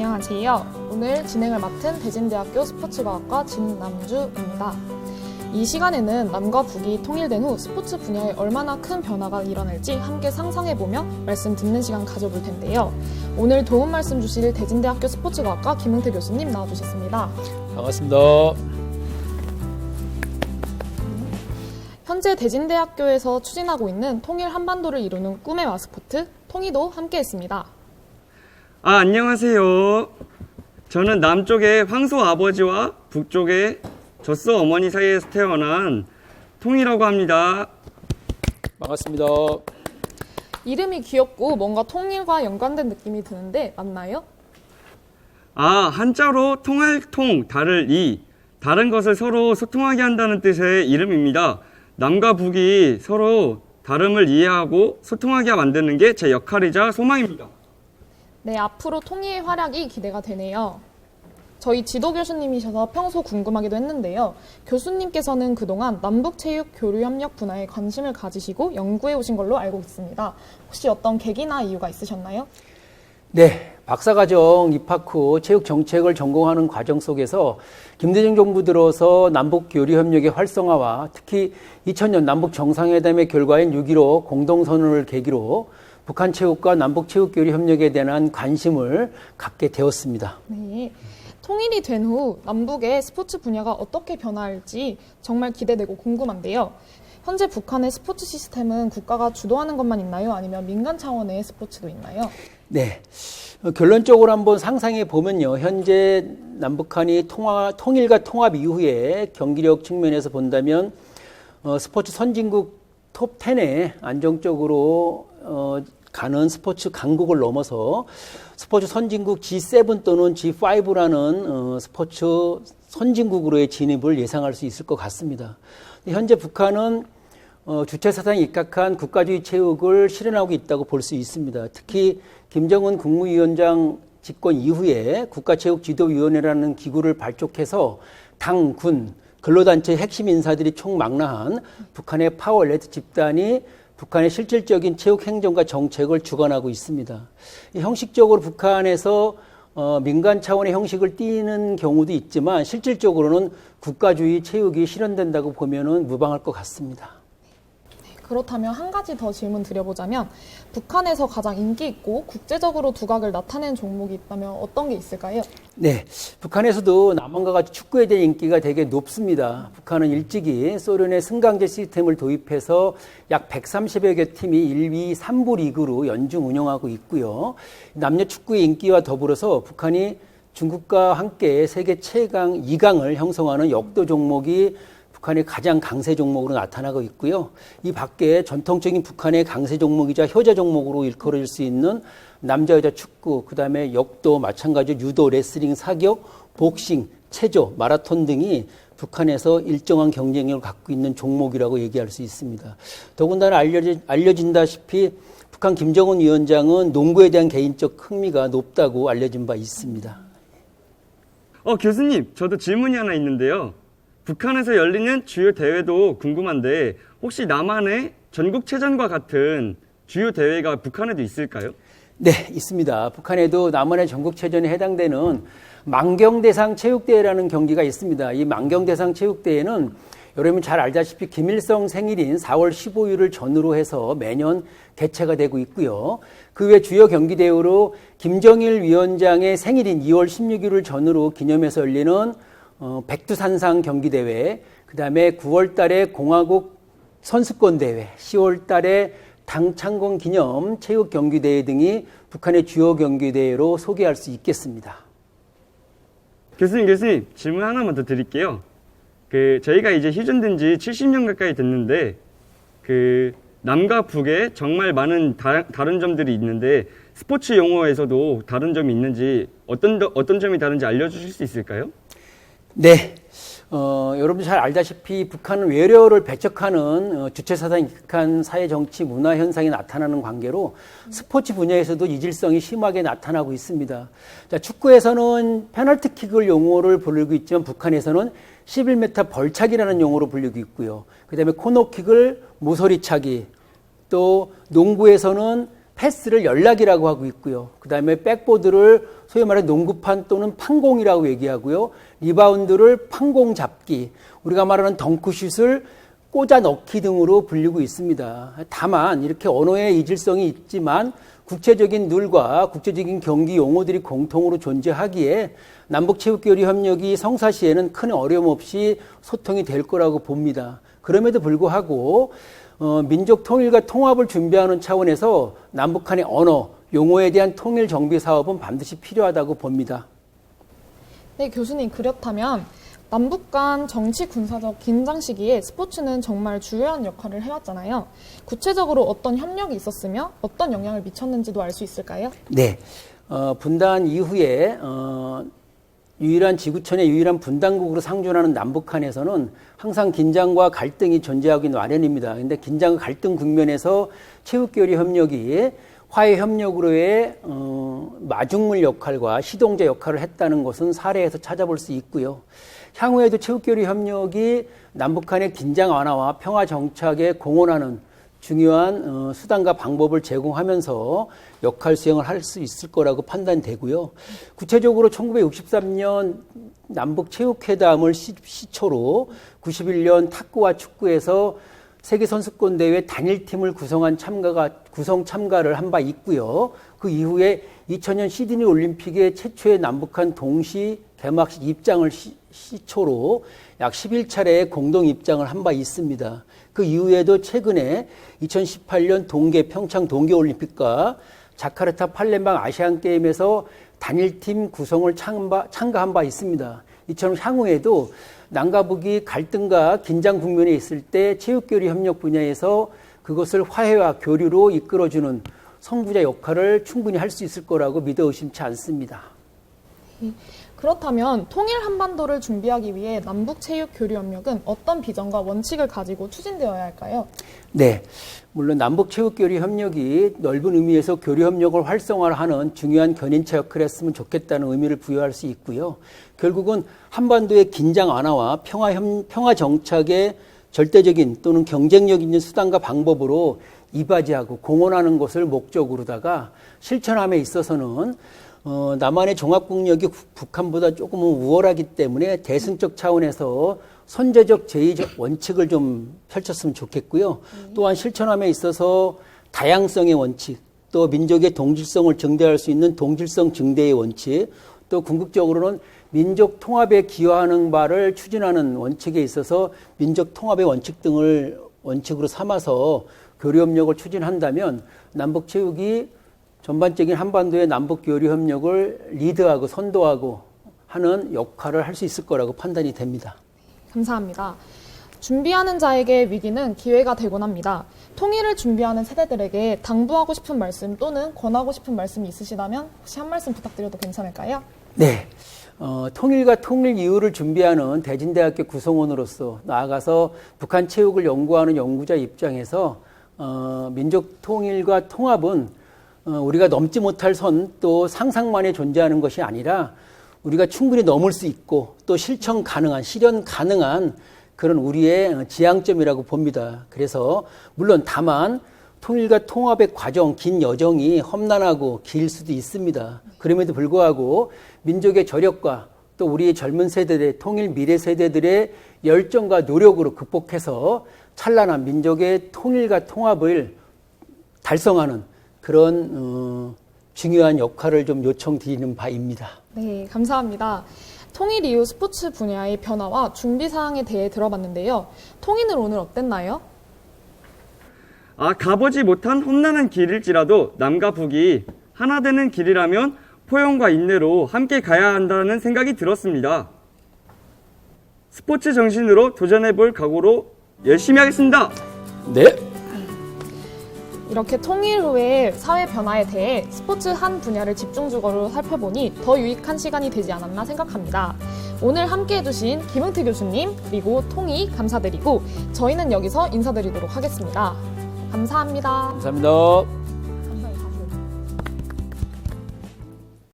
안녕하세요. 오늘 진행을 맡은 대진대학교 스포츠과학과 진남주입니다. 이 시간에는 남과 북이 통일된 후 스포츠 분야에 얼마나 큰 변화가 일어날지 함께 상상해보며 말씀 듣는 시간 가져볼 텐데요. 오늘 도움 말씀 주실 대진대학교 스포츠과학과 김은태 교수님 나와주셨습니다. 반갑습니다. 현재 대진대학교에서 추진하고 있는 통일 한반도를 이루는 꿈의 마스코트 통이도 함께했습니다. 안녕하세요. 저는 남쪽의 황소 아버지와 북쪽의 젖소 어머니 사이에서 태어난 통이라고 합니다. 반갑습니다. 이름이 귀엽고 뭔가 통일과 연관된 느낌이 드는데 맞나요? 한자로 통할 통, 다를 이, 다른 것을 서로 소통하게 한다는 뜻의 이름입니다. 남과 북이 서로 다름을 이해하고 소통하게 만드는 게 제 역할이자 소망입니다. 네, 앞으로 통일의 활약이 기대가 되네요. 저희 지도 교수님이셔서 평소 궁금하기도 했는데요. 교수님께서는 그동안 남북체육 교류협력 분야에 관심을 가지시고 연구해 오신 걸로 알고 있습니다. 혹시 어떤 계기나 이유가 있으셨나요? 네, 박사과정 입학 후 체육 정책을 전공하는 과정 속에서 김대중 정부 들어서 남북 교류협력의 활성화와 특히 2000년 남북 정상회담의 결과인 6.15 공동선언을 계기로 북한 체육과 남북 체육 교류 협력에 대한 관심을 갖게 되었습니다. 네, 통일이 된 후 남북의 스포츠 분야가 어떻게 변화할지 정말 기대되고 궁금한데요. 현재 북한의 스포츠 시스템은 국가가 주도하는 것만 있나요? 아니면 민간 차원의 스포츠도 있나요? 네, 결론적으로 한번 상상해 보면요. 현재 남북한이 통일과 통합 이후에 경기력 측면에서 본다면 스포츠 선진국 톱 10에 안정적으로 가는 스포츠 강국을 넘어서 스포츠 선진국 G7 또는 G5라는 스포츠 선진국으로의 진입을 예상할 수 있을 것 같습니다. 현재 북한은 주체사상에 입각한 국가주의 체육을 실현하고 있다고 볼 수 있습니다. 특히 김정은 국무위원장 집권 이후에 국가체육지도위원회라는 기구를 발족해서 당, 군, 근로단체 핵심 인사들이 총망라한 북한의 파워레드 집단이 북한의 실질적인 체육 행정과 정책을 주관하고 있습니다. 형식적으로 북한에서 민간 차원의 형식을 띠는 경우도 있지만 실질적으로는 국가주의 체육이 실현된다고 보면은 무방할 것 같습니다. 그렇다면 한 가지 더 질문 드려보자면 북한에서 가장 인기 있고 국제적으로 두각을 나타낸 종목이 있다면 어떤 게 있을까요? 네, 북한에서도 남한과 같이 축구에 대한 인기가 되게 높습니다. 북한은 일찍이 소련의 승강제 시스템을 도입해서 약 130여 개 팀이 1, 2, 3부 리그로 연중 운영하고 있고요. 남녀 축구의 인기와 더불어서 북한이 중국과 함께 세계 최강 2강을 형성하는 역도 종목이 북한의 가장 강세 종목으로 나타나고 있고요. 이 밖에 전통적인 북한의 강세 종목이자 효자 종목으로 일컬어질 수 있는 남자, 여자 축구, 그다음에 역도, 마찬가지로 유도, 레슬링, 사격, 복싱, 체조, 마라톤 등이 북한에서 일정한 경쟁력을 갖고 있는 종목이라고 얘기할 수 있습니다. 더군다나 알려진다시피 북한 김정은 위원장은 농구에 대한 개인적 흥미가 높다고 알려진 바 있습니다. 교수님, 저도 질문이 하나 있는데요. 북한에서 열리는 주요 대회도 궁금한데 혹시 남한의 전국체전과 같은 주요 대회가 북한에도 있을까요? 네, 있습니다. 북한에도 남한의 전국체전에 해당되는 만경대상 체육대회라는 경기가 있습니다. 이 만경대상 체육대회는 여러분 잘 알다시피 김일성 생일인 4월 15일을 전후로 해서 매년 개최가 되고 있고요. 그 외 주요 경기대회로 김정일 위원장의 생일인 2월 16일을 전후로 기념해서 열리는 백두산상 경기대회, 그 다음에 9월 달에 공화국 선수권대회, 10월 달에 당창건 기념 체육 경기대회 등이 북한의 주요 경기대회로 소개할 수 있겠습니다. 교수님, 질문 하나만 더 드릴게요. 저희가 이제 휴전된 지 70년 가까이 됐는데, 남과 북에 정말 많은 다른 점들이 있는데, 스포츠 용어에서도 다른 점이 있는지, 어떤 점이 다른지 알려주실 수 있을까요? 네. 여러분 잘 알다시피 북한은 외래어를 배척하는 주체사상에 입각한 사회, 정치, 문화 현상이 나타나는 관계로 스포츠 분야에서도 이질성이 심하게 나타나고 있습니다. 자, 축구에서는 페널티킥을 용어를 부르고 있지만 북한에서는 11m 벌차기라는 용어로 불리고 있고요. 그 다음에 코너킥을 모서리차기, 또 농구에서는 패스를 연락이라고 하고 있고요. 그 다음에 백보드를 소위 말해 농구판 또는 판공이라고 얘기하고요. 리바운드를 판공 잡기, 우리가 말하는 덩크슛을 꽂아 넣기 등으로 불리고 있습니다. 다만 이렇게 언어의 이질성이 있지만 국제적인 룰과 국제적인 경기 용어들이 공통으로 존재하기에 남북체육교류협력이 성사시에는 큰 어려움 없이 소통이 될 거라고 봅니다. 그럼에도 불구하고 민족 통일과 통합을 준비하는 차원에서 남북한의 언어, 용어에 대한 통일 정비 사업은 반드시 필요하다고 봅니다. 네, 교수님, 그렇다면 남북 간 정치 군사적 긴장 시기에 스포츠는 정말 중요한 역할을 해왔잖아요. 구체적으로 어떤 협력이 있었으며 어떤 영향을 미쳤는지도 알 수 있을까요? 네, 분단 이후에 유일한 지구촌의 유일한 분단국으로 상존하는 남북한에서는 항상 긴장과 갈등이 존재하기 마련입니다. 그런데 긴장과 갈등 국면에서 체육교류 협력이 화해 협력으로의 마중물 역할과 시동자 역할을 했다는 것은 사례에서 찾아볼 수 있고요. 향후에도 체육교류 협력이 남북한의 긴장 완화와 평화 정착에 공헌하는 중요한 수단과 방법을 제공하면서 역할 수행을 할 수 있을 거라고 판단되고요. 구체적으로 1963년 남북체육회담을 시초로 91년 탁구와 축구에서 세계선수권대회 단일팀을 구성 참가를 한 바 있고요. 그 이후에 2000년 시드니 올림픽의 최초의 남북한 동시 개막식 입장을 시초로 약 11차례의 공동 입장을 한 바 있습니다. 그 이후에도 최근에 2018년 평창 동계올림픽과 자카르타 팔렘방 아시안게임에서 단일팀 구성을 참가한 바 있습니다. 이처럼 향후에도 남과 북이 갈등과 긴장 국면에 있을 때 체육교류 협력 분야에서 그것을 화해와 교류로 이끌어주는 선구자 역할을 충분히 할 수 있을 거라고 믿어 의심치 않습니다. 그렇다면 통일 한반도를 준비하기 위해 남북체육교류협력은 어떤 비전과 원칙을 가지고 추진되어야 할까요? 네, 물론 남북체육교류협력이 넓은 의미에서 교류협력을 활성화하는 중요한 견인차 역할을 했으면 좋겠다는 의미를 부여할 수 있고요. 결국은 한반도의 긴장 완화와 평화 정착의 절대적인 또는 경쟁력 있는 수단과 방법으로 이바지하고 공헌하는 것을 목적으로다가 실천함에 있어서는 남한의 종합국력이 북한보다 조금은 우월하기 때문에 대승적 차원에서 선제적 제의적 원칙을 좀 펼쳤으면 좋겠고요. 또한 실천함에 있어서 다양성의 원칙, 또 민족의 동질성을 증대할 수 있는 동질성 증대의 원칙, 또 궁극적으로는 민족 통합에 기여하는 바를 추진하는 원칙에 있어서 민족 통합의 원칙 등을 원칙으로 삼아서 교류협력을 추진한다면 남북체육이 전반적인 한반도의 남북교류협력을 리드하고 선도하고 하는 역할을 할 수 있을 거라고 판단이 됩니다. 감사합니다. 준비하는 자에게 위기는 기회가 되곤 합니다. 통일을 준비하는 세대들에게 당부하고 싶은 말씀 또는 권하고 싶은 말씀이 있으시다면 혹시 한 말씀 부탁드려도 괜찮을까요? 네. 통일과 통일 이후를 준비하는 대진대학교 구성원으로서 나아가서 북한 체육을 연구하는 연구자 입장에서 민족 통일과 통합은 우리가 넘지 못할 선 또 상상만에 존재하는 것이 아니라 우리가 충분히 넘을 수 있고 또 실천 가능한 그런 우리의 지향점이라고 봅니다. 그래서 물론 다만 통일과 통합의 과정, 긴 여정이 험난하고 길 수도 있습니다. 그럼에도 불구하고 민족의 저력과 또 우리의 젊은 세대들, 통일 미래 세대들의 열정과 노력으로 극복해서 찬란한 민족의 통일과 통합을 달성하는 그런 중요한 역할을 좀 요청드리는 바입니다. 네, 감사합니다. 통일 이후 스포츠 분야의 변화와 준비 사항에 대해 들어봤는데요. 통일은 오늘 어땠나요? 가보지 못한 험난한 길일지라도 남과 북이 하나 되는 길이라면 포용과 인내로 함께 가야 한다는 생각이 들었습니다. 스포츠 정신으로 도전해볼 각오로 열심히 하겠습니다. 네. 이렇게 통일 후의 사회 변화에 대해 스포츠 한 분야를 집중적으로 살펴보니 더 유익한 시간이 되지 않았나 생각합니다. 오늘 함께 해주신 김흥태 교수님 그리고 통이 감사드리고 저희는 여기서 인사드리도록 하겠습니다. 감사합니다. 감사합니다.